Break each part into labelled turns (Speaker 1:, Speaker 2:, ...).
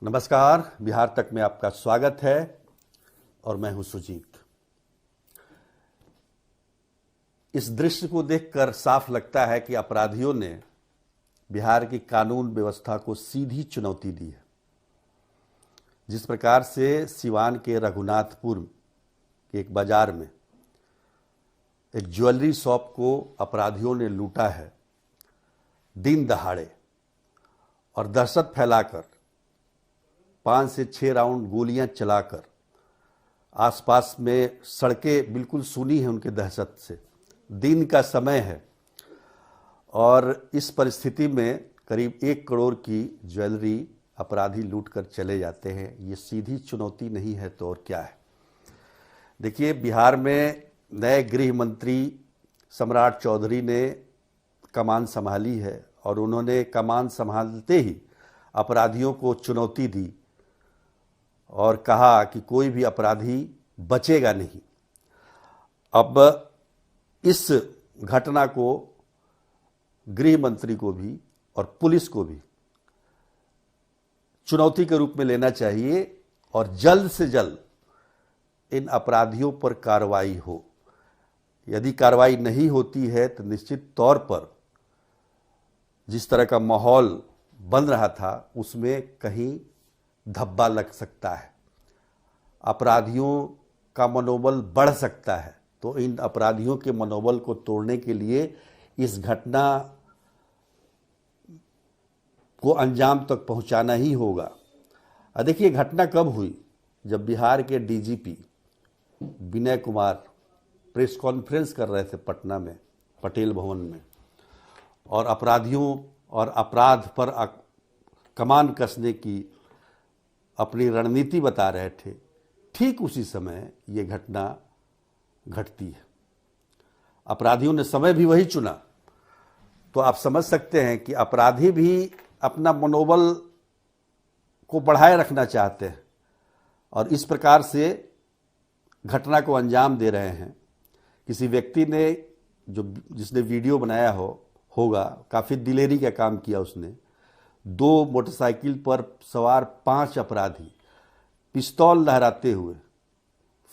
Speaker 1: नमस्कार, बिहार तक में आपका स्वागत है और मैं हूं सुजीत। इस दृश्य को देखकर साफ लगता है कि अपराधियों ने बिहार की कानून व्यवस्था को सीधी चुनौती दी है। जिस प्रकार से सिवान के रघुनाथपुर के एक बाजार में एक ज्वेलरी शॉप को अपराधियों ने लूटा है दिन दहाड़े और दहशत फैलाकर 5 से 6 राउंड गोलियां चलाकर, आसपास में सड़कें बिल्कुल सूनी हैं उनके दहशत से। दिन का समय है और इस परिस्थिति में करीब 1 करोड़ की ज्वेलरी अपराधी लूट कर चले जाते हैं। ये सीधी चुनौती नहीं है तो और क्या है। देखिए, बिहार में नए गृह मंत्री सम्राट चौधरी ने कमान संभाली है और उन्होंने कमान संभालते ही अपराधियों को चुनौती दी और कहा कि कोई भी अपराधी बचेगा नहीं। अब इस घटना को गृह मंत्री को भी और पुलिस को भी चुनौती के रूप में लेना चाहिए और जल्द से जल्द इन अपराधियों पर कार्रवाई हो। यदि कार्रवाई नहीं होती है तो निश्चित तौर पर जिस तरह का माहौल बन रहा था उसमें कहीं धब्बा लग सकता है, अपराधियों का मनोबल बढ़ सकता है। तो इन अपराधियों के मनोबल को तोड़ने के लिए इस घटना को अंजाम तक पहुंचाना ही होगा। देखिए, घटना कब हुई? जब बिहार के DGP Vinay Kumar press conference कर रहे थे पटना में पटेल भवन में और अपराधियों और अपराध पर कमान कसने की अपनी रणनीति बता रहे थे। ठीक उसी समय ये घटना घटती है। अपराधियों ने समय भी वही चुना। तो आप समझ सकते हैं कि अपराधी भी अपना मनोबल को बढ़ाए रखना चाहते हैं और इस प्रकार से घटना को अंजाम दे रहे हैं। किसी व्यक्ति ने जिसने वीडियो बनाया होगा, काफ़ी दिलेरी का काम किया उसने। 2 मोटरसाइकिल पर सवार 5 अपराधी पिस्तौल लहराते हुए,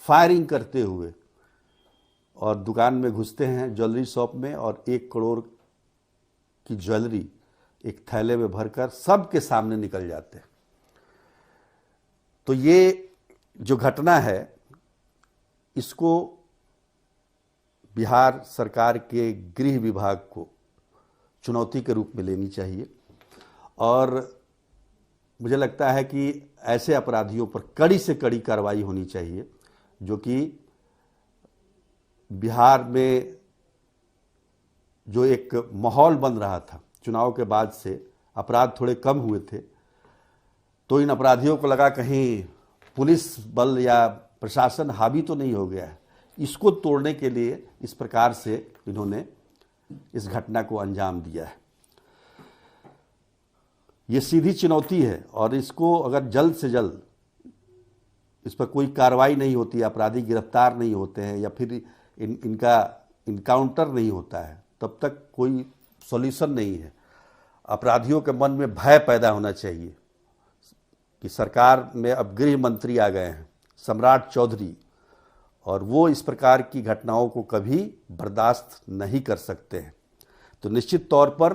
Speaker 1: फायरिंग करते हुए और दुकान में घुसते हैं ज्वेलरी शॉप में और 1 करोड़ की ज्वेलरी एक थैले में भरकर सबके सामने निकल जाते हैं। तो ये जो घटना है इसको बिहार सरकार के गृह विभाग को चुनौती के रूप में लेनी चाहिए और मुझे लगता है कि ऐसे अपराधियों पर कड़ी से कड़ी कार्रवाई होनी चाहिए। जो कि बिहार में जो एक माहौल बन रहा था चुनाव के बाद से, अपराध थोड़े कम हुए थे, तो इन अपराधियों को लगा कहीं पुलिस बल या प्रशासन हावी तो नहीं हो गया है। इसको तोड़ने के लिए इस प्रकार से इन्होंने इस घटना को अंजाम दिया है। ये सीधी चुनौती है और इसको अगर जल्द से जल्द इस पर कोई कार्रवाई नहीं होती, अपराधी गिरफ्तार नहीं होते हैं या फिर इनका इनकाउंटर नहीं होता है, तब तक कोई सॉल्यूशन नहीं है। अपराधियों के मन में भय पैदा होना चाहिए कि सरकार में अब गृह मंत्री आ गए हैं सम्राट चौधरी और वो इस प्रकार की घटनाओं को कभी बर्दाश्त नहीं कर सकते हैं। तो निश्चित तौर पर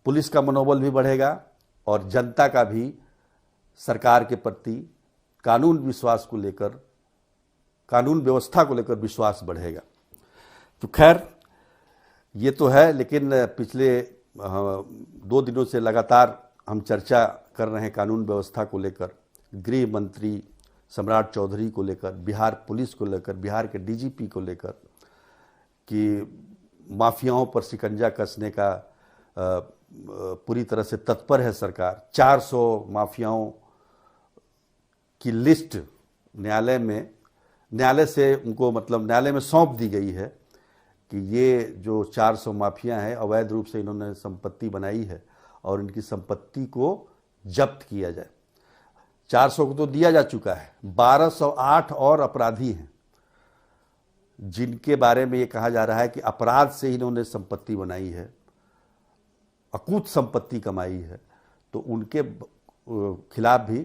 Speaker 1: पुलिस का मनोबल भी बढ़ेगा और जनता का भी सरकार के प्रति कानून व्यवस्था को लेकर विश्वास बढ़ेगा। तो खैर, ये तो है, लेकिन पिछले 2 दिनों से लगातार हम चर्चा कर रहे हैं कानून व्यवस्था को लेकर, गृह मंत्री सम्राट चौधरी को लेकर, बिहार पुलिस को लेकर, बिहार के डीजीपी को लेकर कि माफियाओं पर शिकंजा कसने का पूरी तरह से तत्पर है सरकार। 400 माफियाओं की लिस्ट न्यायालय में सौंप दी गई है कि ये जो 400 माफिया हैं अवैध रूप से इन्होंने संपत्ति बनाई है और इनकी संपत्ति को जब्त किया जाए। 400 को तो दिया जा चुका है, 1208 और अपराधी हैं जिनके बारे में ये कहा जा रहा है कि अपराध से इन्होंने संपत्ति बनाई है, अकूत संपत्ति कमाई है। तो उनके खिलाफ भी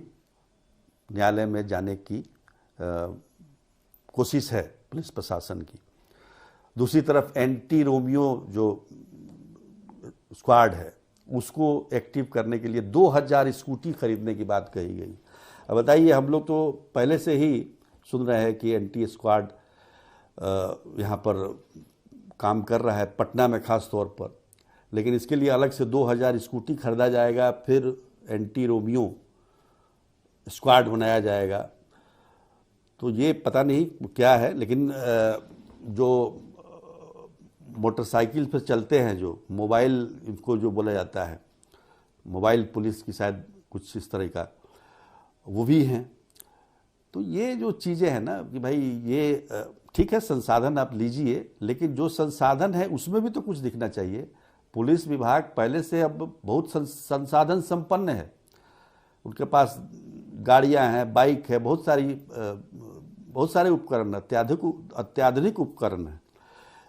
Speaker 1: न्यायालय में जाने की कोशिश है पुलिस प्रशासन की। दूसरी तरफ एंटी रोमियो जो स्क्वाड है उसको एक्टिव करने के लिए 2000 स्कूटी खरीदने की बात कही गई। अब बताइए, हम लोग तो पहले से ही सुन रहे हैं कि एंटी स्क्वाड यहाँ पर काम कर रहा है, पटना में खास तौर पर, लेकिन इसके लिए अलग से 2000 स्कूटी खरीदा जाएगा, फिर एंटी रोमियो स्क्वाड बनाया जाएगा। तो ये पता नहीं क्या है, लेकिन जो मोटरसाइकिल पर चलते हैं, जो मोबाइल, इनको जो बोला जाता है मोबाइल पुलिस की, शायद कुछ इस तरह का वो भी हैं। तो ये जो चीज़ें हैं ना कि भाई ये ठीक है, संसाधन आप लीजिए, लेकिन जो संसाधन है उसमें भी तो कुछ दिखना चाहिए। पुलिस विभाग पहले से अब बहुत संसाधन संपन्न है, उनके पास गाड़ियां हैं, बाइक है, बहुत सारे उपकरण, अत्याधुनिक उपकरण है।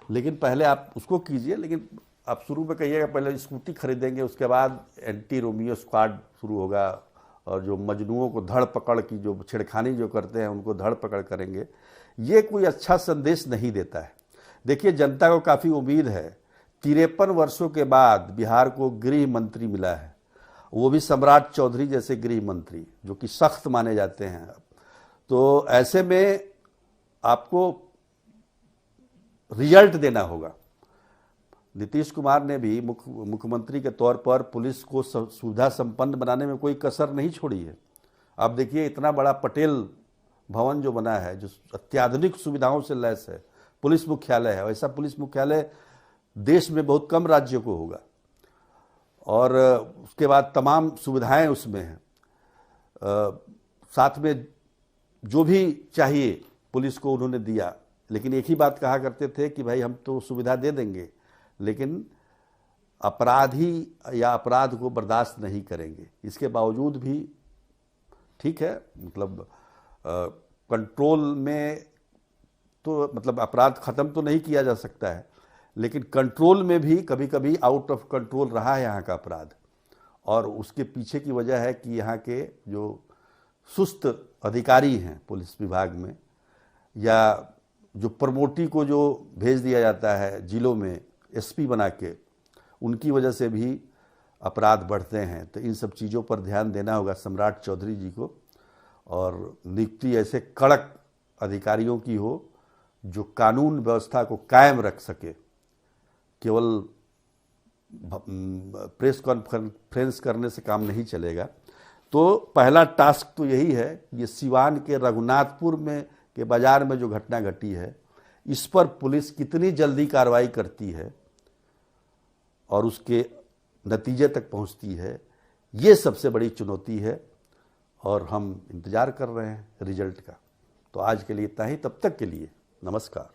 Speaker 1: लेकिन पहले आप उसको कीजिए, लेकिन आप शुरू में कहिएगा पहले स्कूटी खरीदेंगे, उसके बाद एंटी रोमियो स्क्वाड शुरू होगा, और जो मजनुओं को धड़ पकड़ की, जो छेड़खानी जो करते हैं उनको धड़ पकड़ करेंगे। ये कोई अच्छा संदेश नहीं देता है। देखिए, जनता को काफ़ी उम्मीद है। 53 वर्षों के बाद बिहार को गृह मंत्री मिला है, वो भी सम्राट चौधरी जैसे गृह मंत्री, जो कि सख्त माने जाते हैं। तो ऐसे में आपको रिजल्ट देना होगा। नीतीश कुमार ने भी मुख्यमंत्री के तौर पर पुलिस को सुविधा संपन्न बनाने में कोई कसर नहीं छोड़ी है। अब देखिए, इतना बड़ा पटेल भवन जो बना है, जो अत्याधुनिक सुविधाओं से लैस है, पुलिस मुख्यालय है। ऐसा पुलिस मुख्यालय देश में बहुत कम राज्यों को होगा, और उसके बाद तमाम सुविधाएं उसमें हैं। साथ में जो भी चाहिए पुलिस को उन्होंने दिया, लेकिन एक ही बात कहा करते थे कि भाई हम तो सुविधा दे देंगे, लेकिन अपराधी या अपराध को बर्दाश्त नहीं करेंगे। इसके बावजूद भी ठीक है, मतलब कंट्रोल में तो, मतलब अपराध ख़त्म तो नहीं किया जा सकता है, लेकिन कंट्रोल में भी कभी कभी आउट ऑफ कंट्रोल रहा है यहाँ का अपराध। और उसके पीछे की वजह है कि यहाँ के जो सुस्त अधिकारी हैं पुलिस विभाग में, या जो प्रमोटी को जो भेज दिया जाता है जिलों में एसपी बना के, उनकी वजह से भी अपराध बढ़ते हैं। तो इन सब चीज़ों पर ध्यान देना होगा सम्राट चौधरी जी को, और नियुक्ति ऐसे कड़क अधिकारियों की हो जो कानून व्यवस्था को कायम रख सके। केवल प्रेस कॉन्फ्रेंस करने से काम नहीं चलेगा। तो पहला टास्क तो यही है, ये सिवान के रघुनाथपुर में के बाजार में जो घटना घटी है, इस पर पुलिस कितनी जल्दी कार्रवाई करती है और उसके नतीजे तक पहुंचती है, ये सबसे बड़ी चुनौती है, और हम इंतज़ार कर रहे हैं रिजल्ट का। तो आज के लिए इतना ही, तब तक के लिए नमस्कार।